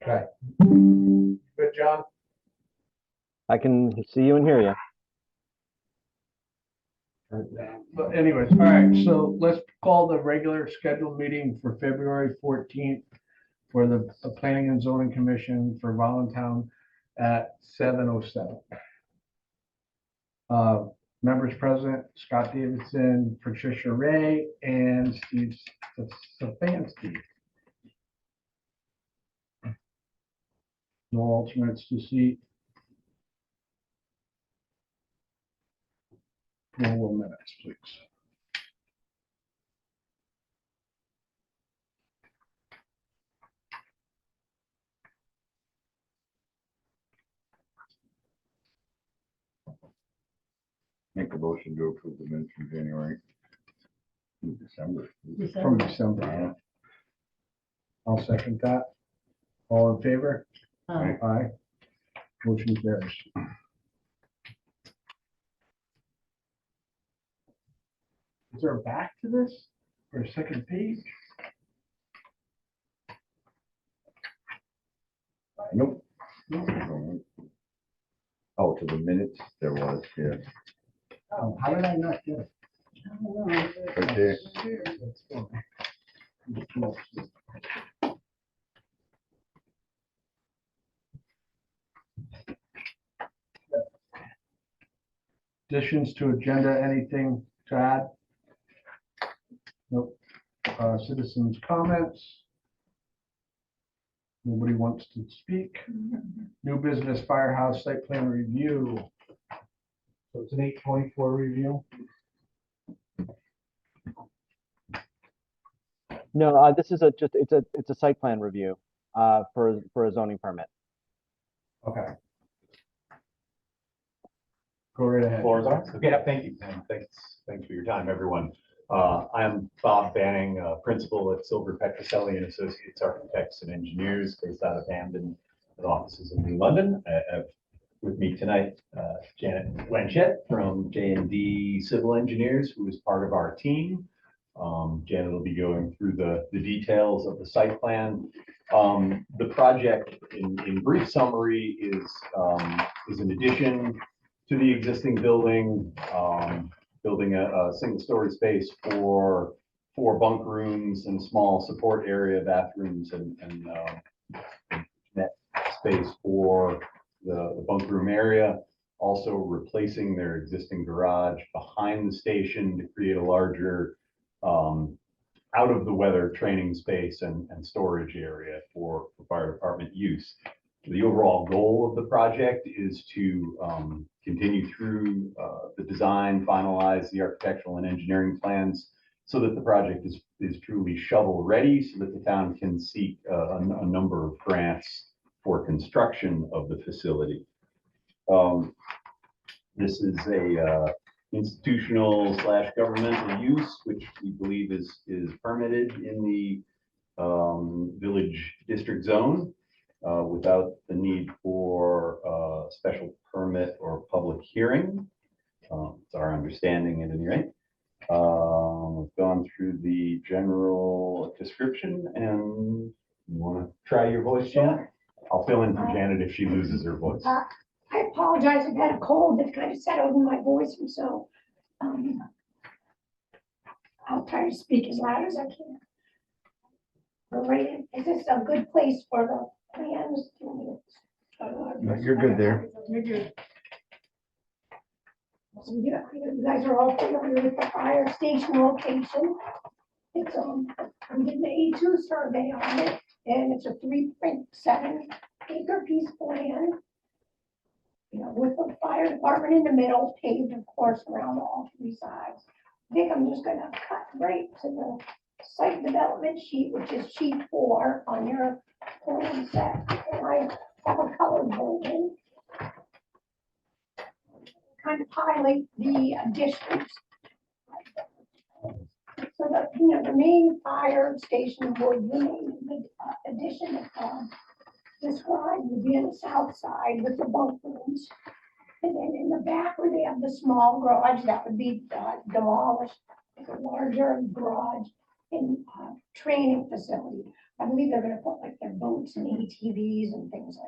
Okay. Good, John? I can see you and hear you. But anyways, all right, so let's call the regular scheduled meeting for February 14th for the Planning and Zoning Commission for Voluntown at 7:07. Members present, Scott Davidson, Patricia Ray, and Steve Stefanski. No alternates to seat. No more minutes, please. Make a motion to approve the minutes from January to December. From December. Yeah. I'll second that. All in favor? Aye. Aye. Motion carries. Is there a back to this or a second page? Nope. Oh, to the minutes, there was, yeah. Oh, how did I not get it? Right there. Let's go. Additions to agenda, anything to add? Nope. Citizens' comments? Nobody wants to speak. New business firehouse site plan review. So it's an 824 review. No, this is it's a site plan review for a zoning permit. Okay. Go right ahead. Floor is ours. Yeah, thank you. And thanks for your time, everyone. I'm Bob Banning, principal at Silver Petroselli and Associates Architects and Engineers based out of Hamden with offices in New London. With me tonight, Janet Blanchett from J&D Civil Engineers, who is part of our team. Janet will be going through the details of the site plan. The project in brief summary is an addition to the existing building, building a single-story space for 4 bunk rooms and small support area bathrooms and net space for the bunk room area. Also replacing their existing garage behind the station to create a larger out of the weather training space and storage area for fire department use. The overall goal of the project is to continue through the design, finalize the architectural and engineering plans so that the project is truly shovel ready so that the town can seek a number of grants for construction of the facility. This is a institutional / governmental use, which we believe is permitted in the village district zone. Without the need for a special permit or public hearing. It's our understanding at any rate. We've gone through the general description and you want to try your voice, Janet? I'll fill in for Janet if she loses her voice. I apologize, I've had a cold that's kind of settled in my voice, and so I'll try to speak as loud as I can. All right, is this a good place for the plans? No, you're good there. You're good. So, yeah, you guys are all familiar with the fire station location. It's we did the A2 survey on it, and it's a 3.7 acre piece of land. You know, with the fire department in the middle, paved, of course, around all 3 sides. I think I'm just gonna cut right to the site development sheet, which is sheet 4 on your plan set. And I have a colored version. Kind of highlight the additions. So that, you know, the main fire station would remain, the addition described would be on the south side with the bunk rooms. And then in the back where they have the small garage, that would be demolished, like a larger garage. training facility. I believe they're gonna put like their boats and ATVs and things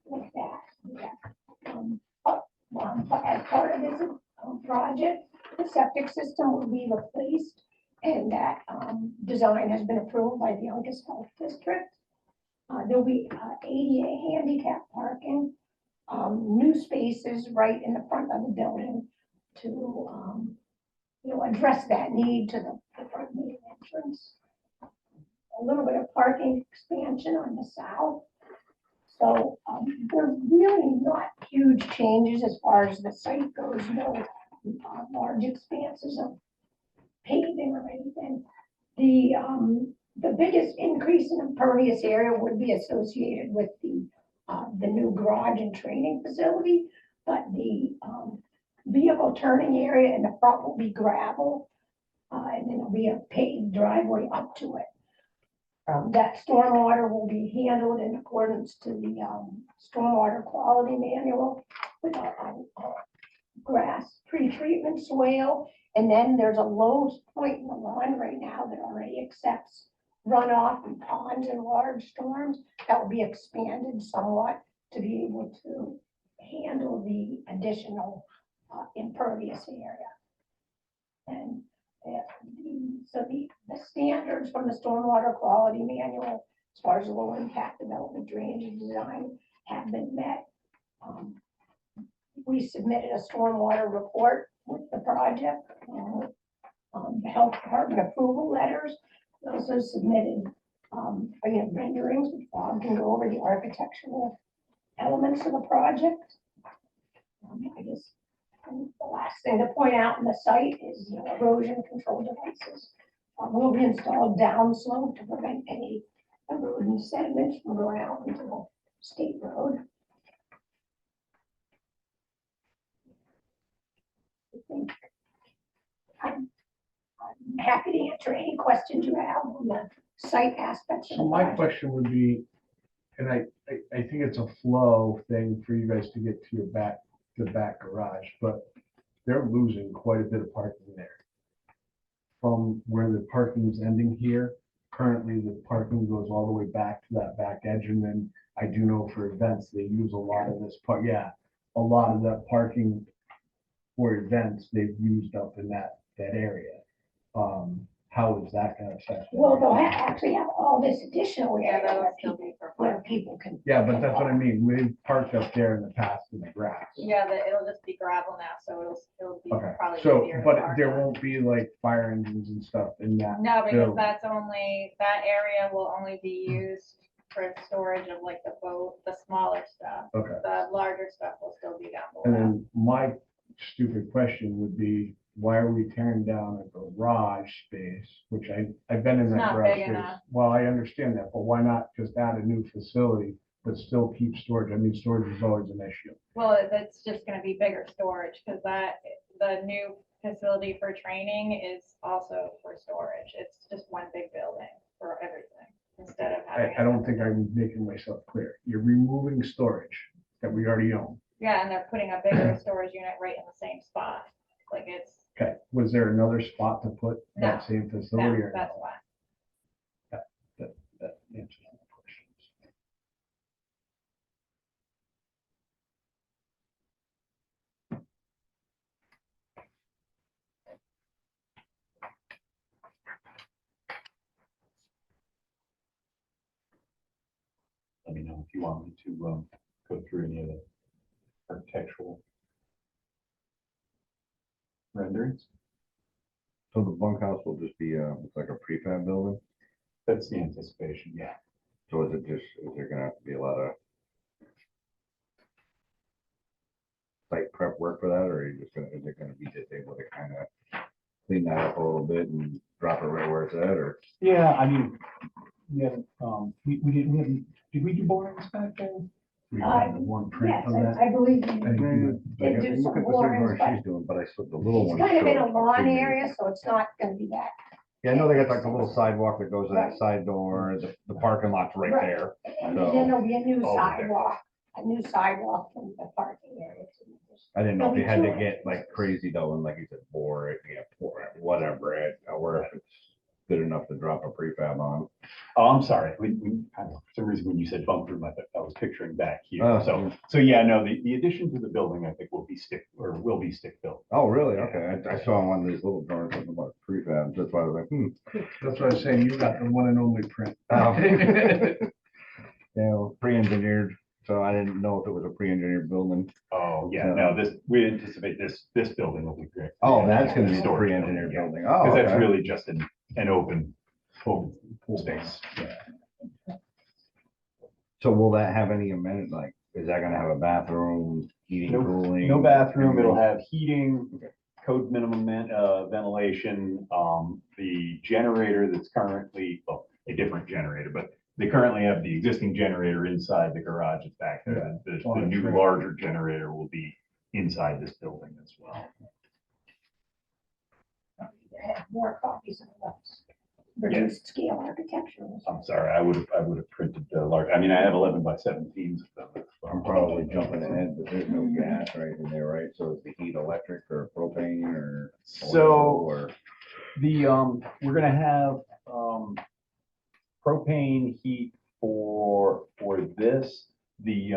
like that. Yeah. But as part of this project, the septic system will be replaced, and that design has been approved by the Uncas Health District. There'll be ADA handicap parking, new spaces right in the front of the building to, address that need to the front main entrance. A little bit of parking expansion on the south. So there's really not huge changes as far as the site goes, no large expanses of paving or anything. The biggest increase in impervious area would be associated with the new garage and training facility, but the vehicle turning area in the front will be gravel, and then there'll be a paved driveway up to it. That stormwater will be handled in accordance to the stormwater quality manual with a grass pre-treatment swale. And then there's a low point in the lawn right now that already accepts runoff and ponds in large storms. That will be expanded somewhat to be able to handle the additional impervious area. And so the standards from the stormwater quality manual, as far as low impact development drainage design, have been met. We submitted a stormwater report with the project, the health department approval letters. We also submitted renderings, which Bob can go over the architectural elements of the project. I guess the last thing to point out in the site is erosion control devices will be installed downslope to prevent any erosion sediments from going out into the state road. I think I'm happy to answer any questions you have on the site aspects of So the my project. question would be, and I think it's a flow thing for you guys to get to your the back garage, but they're losing quite a bit of parking there. From where the parking's ending here, currently the parking goes all the way back to that back edge, and then I do know for events, they use a lot of this part, a lot of that parking for events they've used up in that area. How is that gonna affect? Well, they'll actually have all this additional Yeah, area that'll where still people, be for where fun. people can. Yeah, but that's what I mean. We've parked up there in the past in the grass. Yeah, it'll just be gravel now, so it'll be Okay, probably so, easier to but park there on. won't be like fire engines and stuff in that. No, because building. that's only, that area will only be used for storage of like the boat, the smaller stuff. Okay, The larger stuff will still be down and below. then my stupid question would be, why are we tearing down a garage space, which I've been in It's that not garage big space. enough. Well, I understand that, but why not just add a new facility, but still keep storage? I mean, storage is always an issue. Well, it's just gonna be bigger storage, because the new facility for training is also for storage. It's just one big building for everything, instead of having. I don't think I'm making myself clear. You're removing storage that we already own. Yeah, and they're putting a bigger storage unit right in the same spot, like it's, Okay, was there another spot to put that No, same no, facility or? that's no? why. That answers my questions. Let me know if you want me to go through any of the architectural renderings. So the bunkhouse will just be, it's like a prefab building? That's the anticipation, yeah. So is there gonna have to be a lot of site prep work for that, or are you just gonna, is it gonna be just able to kind of clean that up a little bit and drop it right where it's at, or? Yeah, I mean, we haven't, did we do borings back then? We have the one print Yes, of that. I believe I you. think you would- They I do look some at the borings, one but she's doing, but I saw the little it's one. kind of in a showed lawn pretty neat. area, so it's not gonna be that. Yeah, I know they got like the little sidewalk that goes to that Right. side door, the parking lot's right Right. there. And So- then there'll be a new Oh, okay. sidewalk from the parking area. I didn't know if There'll you be had two to get like crazy though, and like you said, bore it, pour it, whatever, or if it's big enough to drop a prefab on. Oh, I'm sorry. For some reason, when you said bunk room, I was picturing back here. Oh. So yeah, no, the addition to the building, I think will be stick built. Oh, really? Okay, I saw one of these little drawings something about prefabs, that's why I was like, That's what I was saying, you got the one and only print. Oh. Yeah, well, pre-engineered, so I didn't know if it was a pre-engineered building. Oh, yeah, no, we anticipate this building will be great. Oh, that's gonna be a Storage pre-engineered yeah. building. Oh, Because that's okay. really just an open space. So will that have any amenities, like, is that gonna have a bathroom, heating, cooling? No bathroom, it'll have heating, code minimum ventilation, the generator that's currently, well, a different generator, but they currently have the existing generator inside the garage that's back there. The new larger generator will be inside this building as well. Have more copies of those. Reduced scale architecture. I'm sorry, I would have printed the large, I mean, I have 11 by 17s of them. I'm probably jumping ahead, but there's no gas right in there, right? So is the heat electric or propane or? oil So or? the, we're gonna have, propane heat for this, the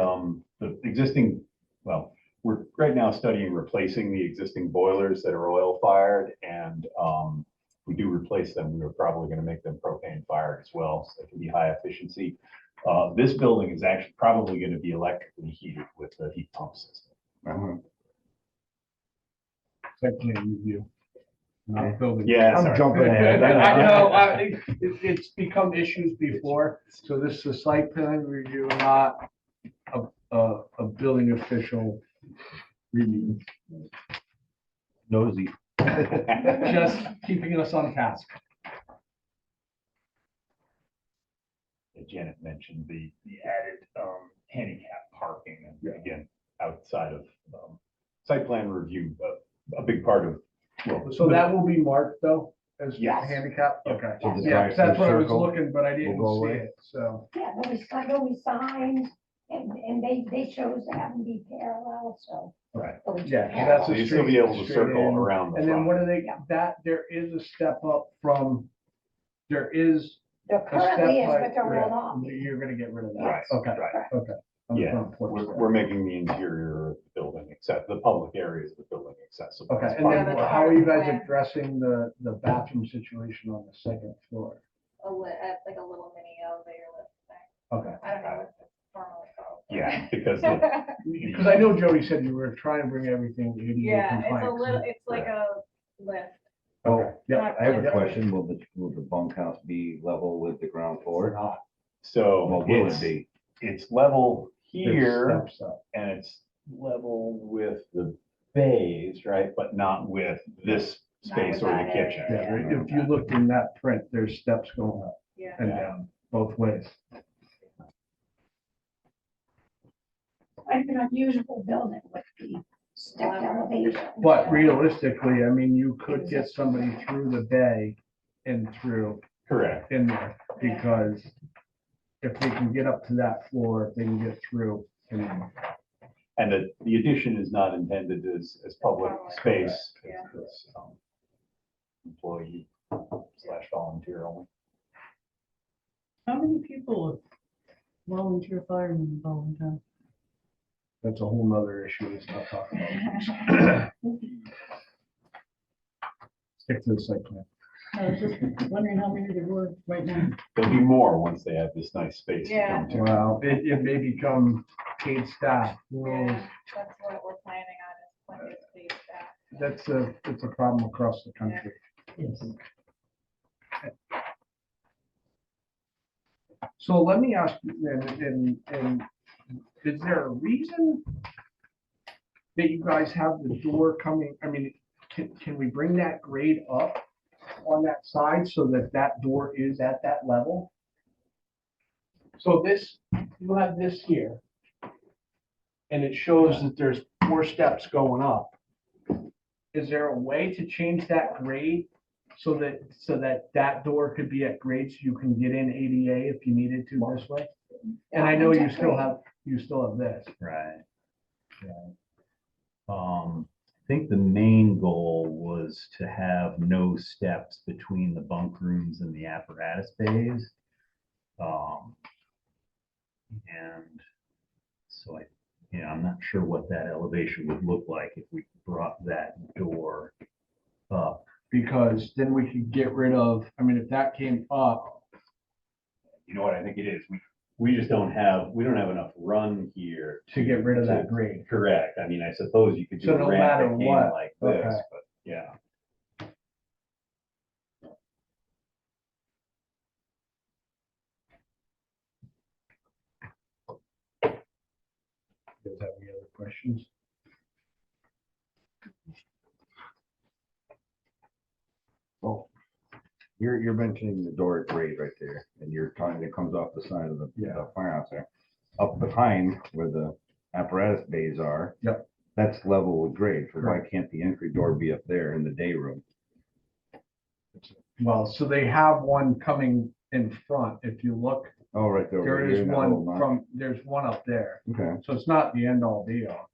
existing, well, we're right now studying replacing the existing boilers that are oil fired, and we do replace them, we're probably gonna make them propane fired as well, so they can be high efficiency. This building is actually probably gonna be electrically heated with the heat pump system. Uh-huh. Technically review. Not building. Yeah, I'm sorry. jumping ahead. I know, it's become issues before, so this is a site plan review, not a building official review. Nosy. Just keeping us on task. Janet mentioned the added handicap parking, and again, outside of site plan review, a big part of, well. So that will be marked though, as Yes. handicap? Yep. Okay. So the Yeah, 'cause that's drive-through what I was circle looking, but I didn't will go see away? it, so. Yeah, there'll be signs, and they chose to have them be parallel, so. Right. they'll be Yeah, parallel. that's So a you still be able to straight circle in. around the And then front. what are they, Yeah. there is a step up from, there is There a step. currently is, like- but they're rolled yeah, off. You're gonna get rid of that. Right, Okay, right. okay. On the Yeah, front porch there. we're making the interior of the building, except the public areas of the building accessible. Okay, as and part then of the that's how are you guys plan. addressing the bathroom situation on the second floor? Like a little mini elevator lift thing. Okay, I don't know what it's formally called. Yeah, because because I know Jody said you were trying to bring everything ADA Yeah, it's a compliant. little, it's like a lift. Okay, yeah. I have a Yeah. question, will the bunkhouse be level with the ground floor? Well, so will it be? it's level here Steps up. and it's level with the bays, right? But not with this space or the that area. kitchen. Yeah, right. If you look in that print, there's steps going up Yeah. and down both ways. Like an unusual building with the stepped elevation. But realistically, I mean, you could get somebody through the bay and through Correct. in there, because if they can get up to that floor, if they can get through. And the addition is not intended as public Public. space. Yeah. It's, employee / volunteer only. How many people volunteer firemen in Baldwin Town? That's a whole nother issue, let's not talk about. Stick to the site plan. I was just wondering how many there were right now. There'll be more once they have this nice space to Yeah. come to. Well, it may become paid staff. Who knows? Yeah, that's what we're planning on, is plenty of space back. It's a problem across the country. Yes. So let me ask you, and is there a reason that you guys have the door coming, I mean, can we bring that grade up on that side so that that door is at that level? So this, you have this here, and it shows that there's 4 steps going up. Is there a way to change that grade so that door could be at grade so you can get in ADA if you needed to this way? And I know you still have this. Right. think the main goal was to have no steps between the bunk rooms and the apparatus bays. And so I'm not sure what that elevation would look like if we brought that door up. Because then we could get rid of, I mean, if that came up, You know what I think it is? We just don't have enough run here. to get rid of that grade. Correct. I mean, I suppose you could do So a no ramp matter that came what, like this, okay. but yeah. Do you have any other questions? Well, you're mentioning the door grade right there, and you're talking, it comes off the side of the firehouse there. Up behind where the apparatus bays are. Yep. That's level with grade, so why can't the entry door be up there in the day room? Well, so they have one coming in front. If you look, Oh, right there. there over here is in that one little notch. from, there's one up there. Okay, So it's not the end all be all.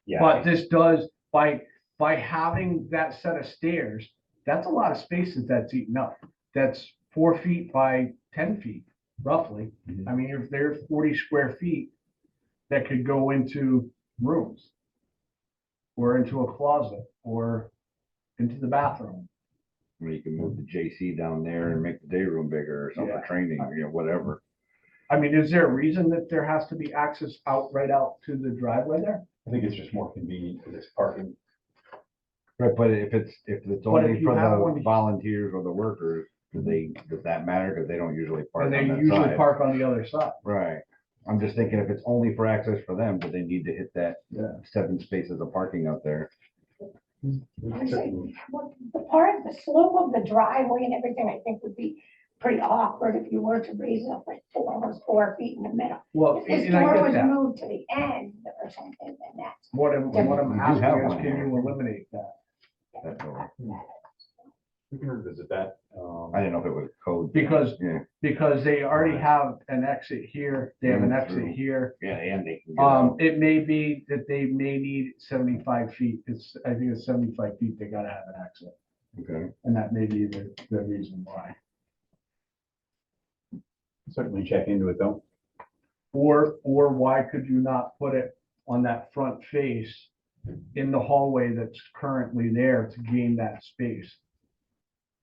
Yeah. But this does, by having that set of stairs, that's a lot of space that's eaten up. That's 4 feet by 10 feet, roughly. Mhm. I mean, if there's 40 square feet that could go into rooms or into a closet or into the bathroom. I mean, you can move the JC down there and make the day room bigger or something for Yeah. training, whatever. I mean, is there a reason that there has to be access right out to the driveway there? I think it's just more convenient for this parking. Right, but if it's But only if you for have the one- volunteers or the workers, does that matter? Because they don't usually park And they on that usually side. park on the other side. Right. I'm just thinking if it's only for access for them, do they need to hit that Yeah. 7 spaces of parking out there? I say, what, the slope of the driveway and everything, I think would be pretty awkward if you were to raise it up like almost 4 feet in the middle. Well, If this and I door get was that. moved to the end or something, then that's. What I'm You do asking have is, one can here. you eliminate that? That door. We can revisit that. I didn't know if it was code. Because- Yeah, Because they already have an exit here, they have an And exit through. here. yeah, and they can get out. It may be that they may need 75 feet. I think it's 75 feet, they gotta have an exit. Okay. And that may be the reason why. Certainly check into it though. Or why could you not put it on that front face in the hallway that's currently there to gain that space?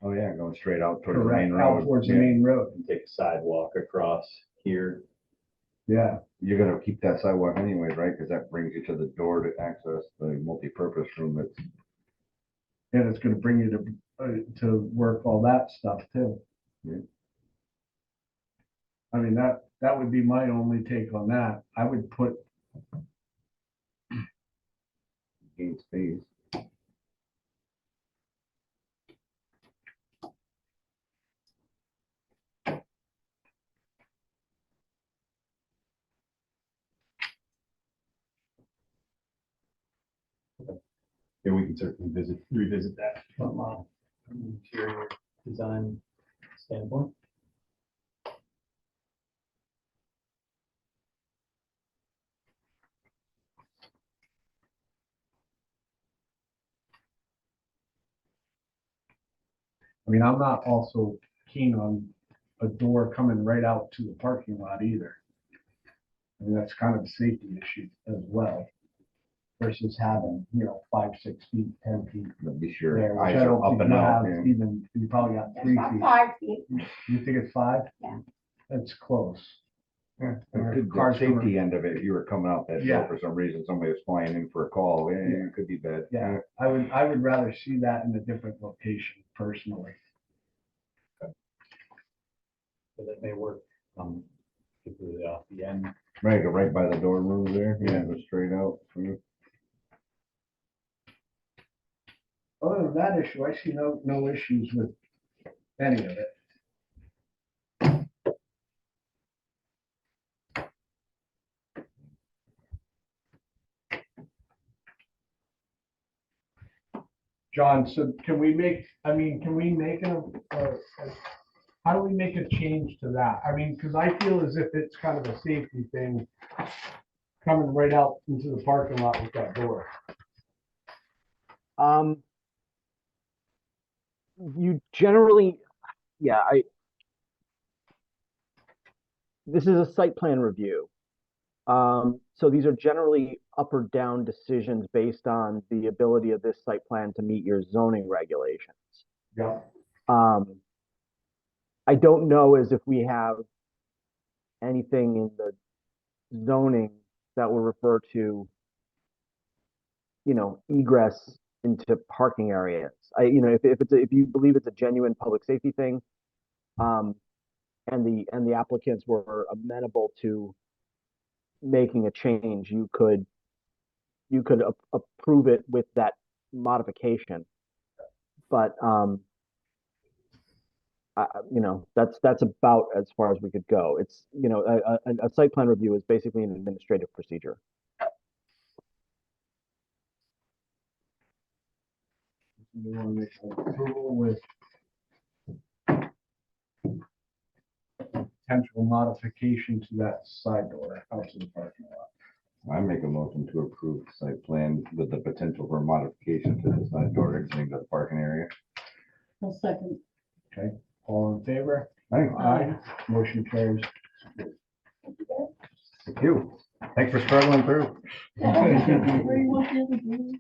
Oh, yeah, going straight out towards the Correct, main out road. towards the Yeah. main road. And take a sidewalk across here. Yeah, You're gonna keep that sidewalk anyways, right? Because that brings you to the door to access the multi-purpose room that's. and it's gonna bring you to work all that stuff too. Yeah. I mean, that would be my only take on that. I would put, Gain space. Yeah, we can certainly revisit that from an interior design standpoint. I mean, I'm not also keen on a door coming right out to the parking lot either. I mean, that's kind of a safety issue as well. Versus having, 5, 6 feet, 10 feet Be there, sure which eyes I are don't up think and you out. have Yeah. even, you probably got There's 3 about feet. 5 feet. You think it's 5? Yeah. That's close. Yeah, Or the cars coming- safety end of it, if you were coming out that door Yeah. for some reason, somebody was flying in for a call, yeah, it could be bad. Yeah, I would rather see that in a different location personally. So that may work, particularly off the end. Right, go right by the door room there, yeah, go straight out. Other than that issue, I see no issues with any of it. John, so can we make how do we make a change to that? I mean, because I feel as if it's kind of a safety thing coming right out into the parking lot with that door. You generally, yeah, this is a site plan review. So these are generally up or down decisions based on the ability of this site plan to meet your zoning regulations. Yeah. I don't know as if we have anything in the zoning that will refer to, egress into parking areas. If you believe it's a genuine public safety thing, and the applicants were amenable to making a change, you could approve it with that modification. But that's about as far as we could go. It's a site plan review is basically an administrative procedure. We want to make approval with potential modification to that side door out to the parking lot. I make a motion to approve the site plan with the potential for modification to the side door exiting to the parking area. I'll second. All in favor? Thanks. Motion carries. Thank you. Thanks for struggling through. Where you want the other blue?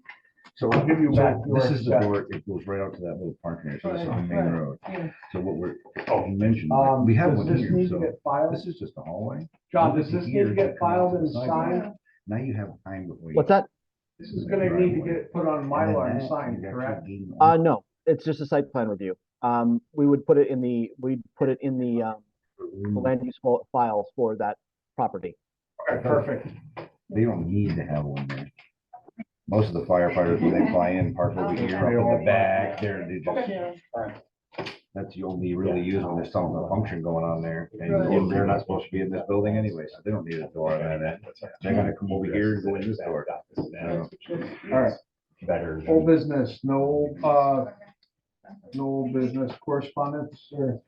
So I'll give you back this your is the set. door, it goes right out to that little parking area, so this is the main Right, road. Yeah. So what you mentioned, we have Does one this here, need to so get filed? this is just a hallway. John, does this need to get filed and signed? Now you have time before you. What's that? This is gonna need to get put on Mylar and signed, correct? No, it's just a site plan review. We'd put it in the land use files for that property. Okay, perfect. They don't need to have one there. Most of the firefighters, when they fly in, park over here, up in the back, there, they just, Yeah. that's the only really use when there's some function going on there. Right. And they're not supposed to be in this building anyway, so they don't need a door on that end. They're gonna come over here and go in this door. All right, Better. full business, no business correspondence or?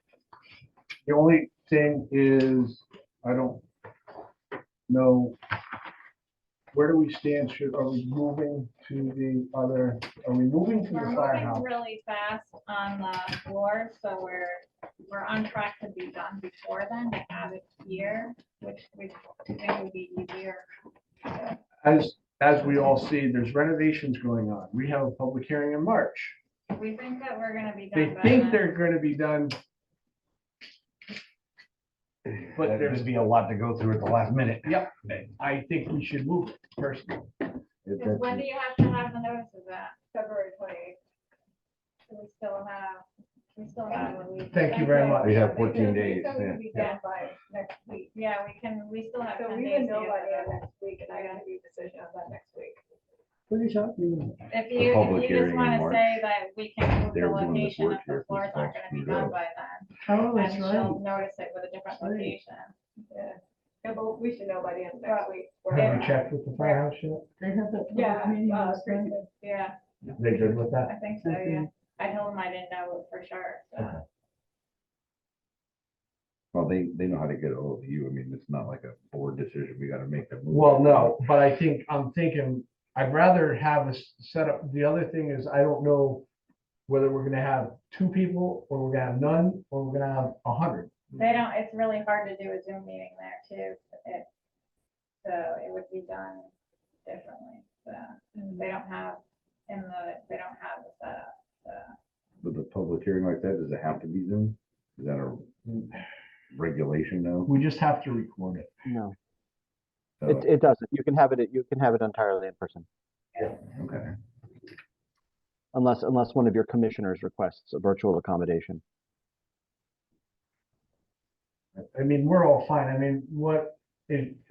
The only thing is, I don't know, where do we stand? Are we moving to the other, are we moving to We're the moving firehouse? really fast on the floor, so we're on track to be done before then, to have it here, which we think would be easier. As we all see, there's renovations going on. We have a public hearing in March. We think that we're gonna be They done by think then. they're gonna be done. But there's, be a lot to go through at the last minute. yep, I think we should move it personally. Because when do you have to have the notices at? February 28th. So we still have a week. Thank you very much. We have 14 days. So we yeah. can be done by next week. Yeah, we still have So 10 we days. would to know get by it the end done. of next week, and I gotta be a decision on that next week. What are you talking about? If public you hearing just in wanna March. say that we can move the They're doing this location work if the here for floor's not the gonna be next done few by then. Oh, And that's she'll right. notice it with a different Right. location. Yeah, but we should know by the end of next week. Have you checked with the firehouse yet? They have that. Yeah, public meeting last Chris night. did. Yeah, They good with that? I think so, yeah. I told him I didn't know for sure, so. Well, they know how to get a hold of you. I mean, it's not like a board decision. We gotta make them. move. Well, no, but I'm thinking, I'd rather have us set up, the other thing is, I don't know whether we're gonna have 2 people, or we're gonna have none, or we're gonna have 100. It's really hard to do a Zoom meeting there too. So it would be done differently, so they don't have the setup, so. With a public hearing like that, does it have to be Zoom? Is that a regulation now? We just have to record it. No, So, it doesn't. You can have it entirely in person, okay. unless one of your commissioners requests a virtual accommodation. I mean, we're all fine. I mean,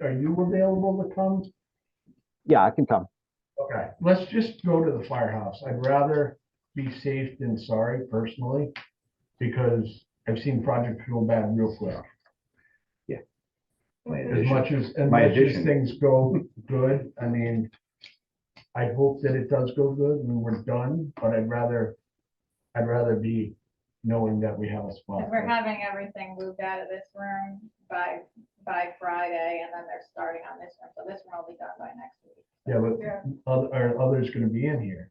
are you available to come? Yeah, I can come. Okay, let's just go to the firehouse. I'd rather be safe than sorry personally, because I've seen projects go bad real quick. My As addition. much as My things addition. go good, I mean, I hope that it does go good and we're done, but I'd rather be knowing that we have a spot. Because we're having everything moved out of this room by Friday, and then they're starting on this room, so this room will be done by next week. Yeah, but are others gonna be in here?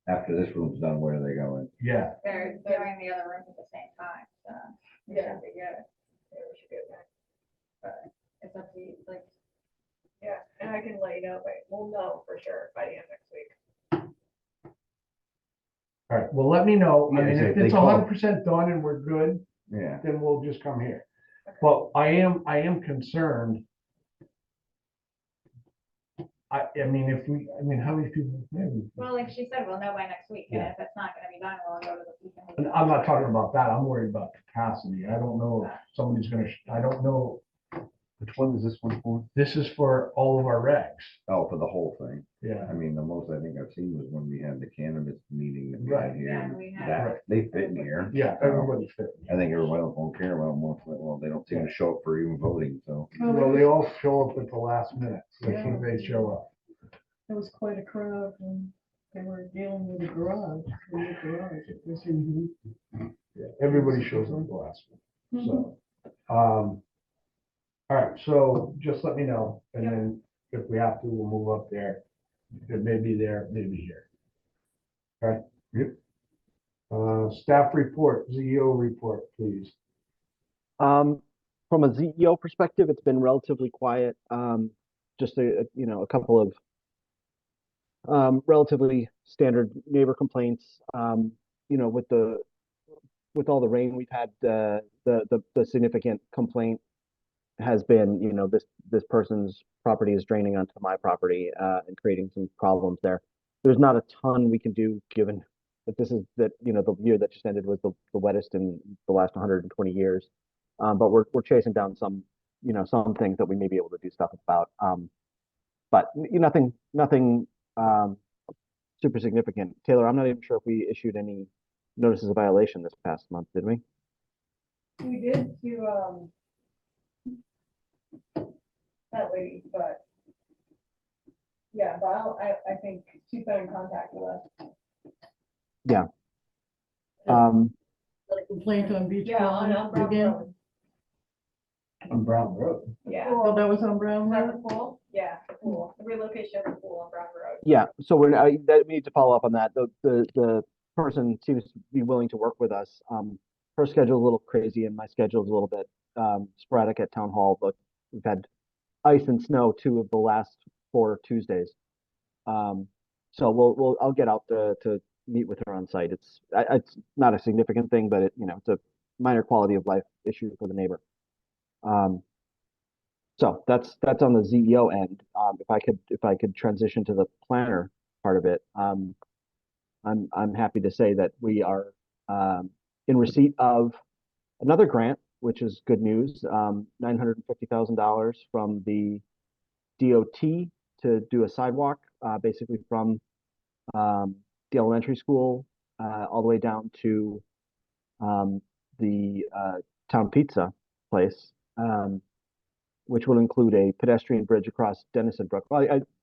After this room's done, where are they going? Yeah, They're doing the other rooms at the same time, so it Yeah. should be good. Yeah, we should get back. It's up to you, like, Yeah, and I can let you know, but we'll know for sure by the end of next week. all right, well, let me know. I Yeah, mean, so if if they it's call- 100% done and we're good, Yeah, then we'll just come here. But I am concerned. I mean, how many people? maybe- well, like she said, we'll know by next week, and Yeah. if it's not gonna be done, we'll go to the. we can- And I'm not talking about that. I'm worried about capacity. I don't know if somebody's gonna, I don't know. which one is this one for? This is for all of our regs. Oh, for the whole thing. Yeah. I mean, the most I think I've seen was when we had the cannabis meeting that we Right. had here. Yeah, and we had- That, they fit in here. Yeah, So, everybody fit. I think everybody else won't care about more, well, they don't seem to show up for even voting, so. Well, they all show up at the last minute. That's Yeah. when they show up. There was quite a crowd when they were dealing with the garage, it was in. Yeah, everybody shows up at the last minute. Mhm. So, all right, so just let me know, and then if we have to, we'll move up there. It may be there, maybe here. Okay? Yep. Staff report, ZEO report, please. From a ZEO perspective, it's been relatively quiet. Just a couple of relatively standard neighbor complaints. With all the rain we've had, the significant complaint has been, this person's property is draining onto my property and creating some problems there. There's not a ton we can do given that the year that just ended was the wettest in the last 120 years. But we're chasing down some things that we may be able to do stuff about. But nothing super significant. Taylor, I'm not even sure if we issued any notices of violation this past month, did we? We did to, that lady, but. Yeah, but I think she's been in contact with us. Complaint on Beach Yeah, on Pond Brown again. Road. On Brown Road. Yeah. Oh, that was on Brown Is that Road? the pool? Yeah, the pool, the relocation of the pool on Brown Road. Yeah, so we need to follow up on that. The person seems to be willing to work with us. Her schedule's a little crazy and my schedule's a little bit sporadic at town hall, but we've had ice and snow 2 of the last 4 Tuesdays. So I'll get out to meet with her on site. It's not a significant thing, but it's a minor quality of life issue for the neighbor. So that's on the ZEO end. If I could transition to the planner part of it, I'm happy to say that we are in receipt of another grant, which is good news. $950,000 from the DOT to do a sidewalk, basically from the elementary school all the way down to the town pizza place. Which will include a pedestrian bridge across Dennison Brook. Well,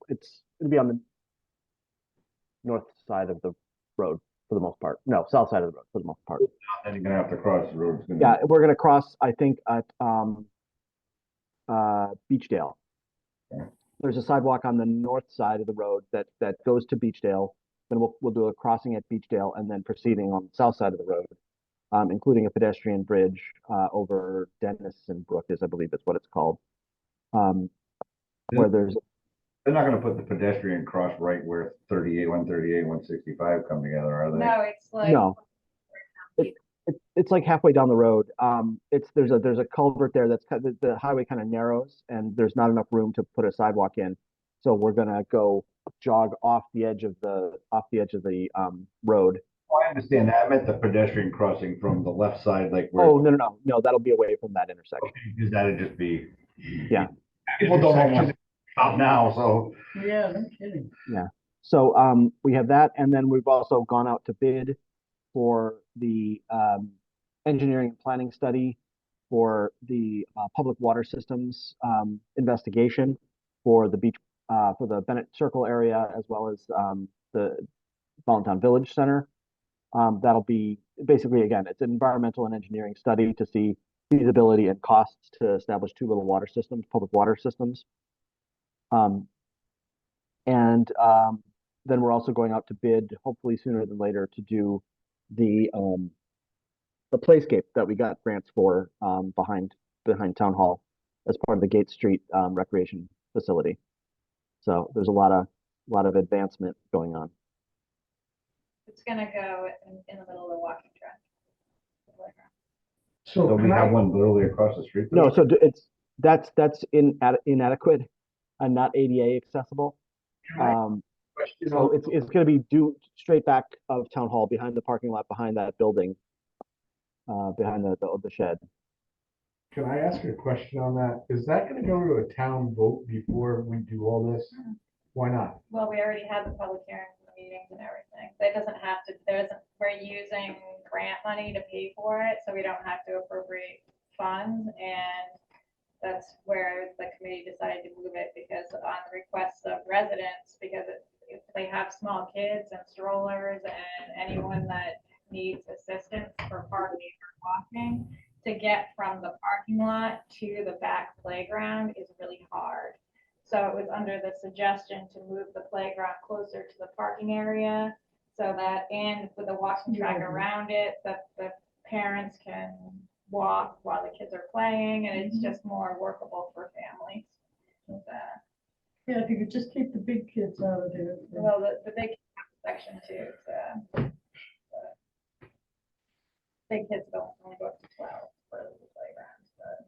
it's going to be on the north side of the road for the most part. No, south side of the road for the most part. And you're gonna have to cross the road. It's gonna be- Yeah, we're going to cross, I think, at Beechdale. Okay. There's a sidewalk on the north side of the road that goes to Beechdale. Then we'll do a crossing at Beechdale and then proceeding on the south side of the road, including a pedestrian bridge over Dennison Brook, I believe is what it's called. Where there's They're not gonna put the pedestrian cross right where 38, 138, 165 come together, are they? No, it's like. no. It's like halfway down the road. There's a culvert there that's the highway kind of narrows and there's not enough room to put a sidewalk in. So we're gonna go jog off the edge of the road. Oh, I understand that. I meant the pedestrian crossing from the left side, like where. Oh, no, that'll be away from that intersection. Because that'd just be. Yeah. People don't want to stop now, so. Yeah, no kidding. So we have that, and then we've also gone out to bid for the engineering and planning study for the public water systems investigation for the beach, for the Bennett Circle area, as well as the Volantown Village Center. That'll be basically, again, it's an environmental and engineering study to see feasibility and costs to establish 2 little water systems, public water systems. And then we're also going out to bid, hopefully sooner than later, to do the playscape that we got grants for behind Town Hall as part of the Gate Street recreation facility. So there's a lot of advancement going on. It's gonna go in the middle of the walking track. The playground. So So we can I, have one literally across the street. No, so that's inadequate and not ADA accessible. can I question So on- it's going to be due straight back of Town Hall, behind the parking lot, behind that building, behind the shed. Can I ask a question on that? Is that gonna go to a town vote before we do all this? Why not? Well, we already had the public hearings and the meetings and everything. That doesn't have to, we're using grant money to pay for it, so we don't have to appropriate funds. And that's where the committee decided to move it, because on the request of residents, because if they have small kids and strollers and anyone that needs assistance for parking or walking, to get from the parking lot to the back playground is really hard. So it was under the suggestion to move the playground closer to the parking area, so that, and with a walking track around it, that the parents can walk while the kids are playing, and it's just more workable for families. Yeah, if you could just keep the big kids out of there. Well, the big section too, big kids don't only go up to 12 for the playgrounds, but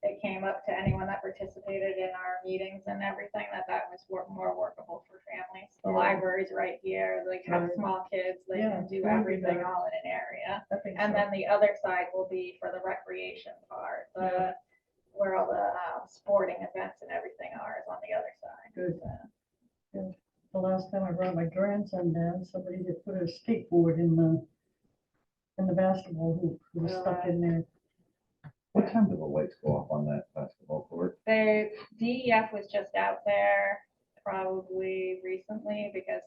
it came up to anyone that participated in our meetings and everything, that was more workable for families. The Yeah. library's right here, they have Right. small kids, they Yeah, can do that would be everything better. all in an area. I think And so. then the other side will be for the recreation part, where all the sporting events and everything are is on the other side. Good. So, The last time I brought my grandson down, somebody had put a skateboard in the basketball hoop. It was stuck in there. What time do the lights go off on that basketball court? The DEF was just out there probably recently, because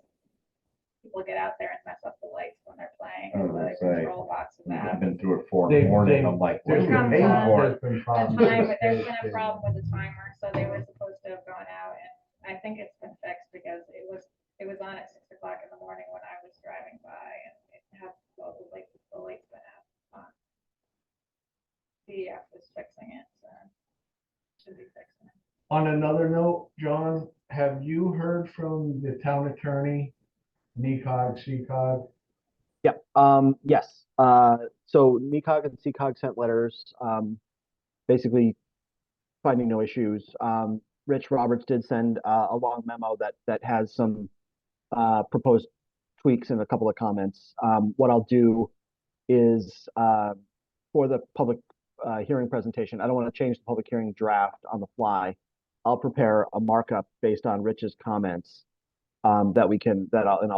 people get out there and mess up the lights when they're playing. I was The gonna say, control box is I've out. been through it 4 in the morning. I'm like, what are There's we been paying for there's it? been The problems time, with there's been a the- problem with the timer, so they were supposed to have gone out, and I think it's been fixed, because it was on at 6 o'clock in the morning when I was driving by, and it had, well, the lights been out. DEF was fixing it, so should be fixing it. On another note, John, have you heard from the town attorney, NECOG, CCOG? Yep. Yes. So NECOG and CCOG sent letters, basically finding no issues. Rich Roberts did send a long memo that has some proposed tweaks and a couple of comments. What I'll do is for the public hearing presentation, I don't want to change the public hearing draft on the fly. I'll prepare a markup based on Rich's comments I'll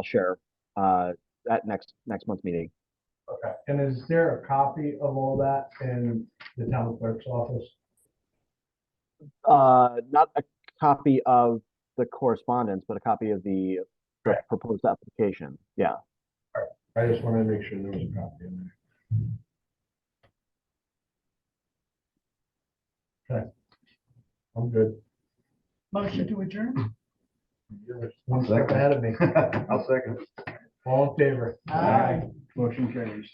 share at next month's meeting. Okay. And is there a copy of all that in the town clerk's office? Not a copy of the correspondence, but a copy of the Correct. proposed application. Yeah. I just wanted to make sure there was a copy in there. Okay. I'm good. Motion to adjourn? You're one step ahead of me. I'll second. All in favor? Aye. Motion carries.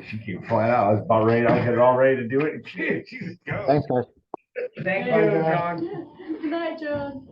She came flying out. I was about ready. I was getting all ready to do it. And she just goes. Thanks, guys. Thank you, John. Good night, John.